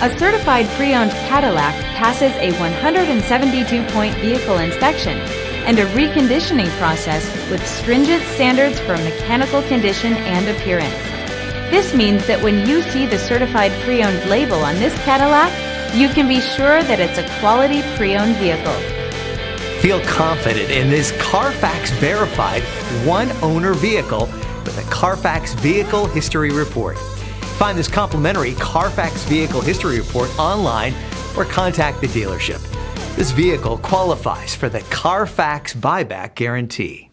A certified pre-owned Cadillac passes a 172-point vehicle inspection and a reconditioning process with stringent standards for mechanical condition and appearance. This means that when you see the certified pre-owned label on this Cadillac, you can be sure that it's a quality pre-owned vehicle. Feel confident in this CarFax verified one-owner vehicle with a CarFax Vehicle History Report. Find this complimentary CarFax Vehicle History Report online or contact the dealership. This vehicle qualifies for the CarFax Buyback Guarantee.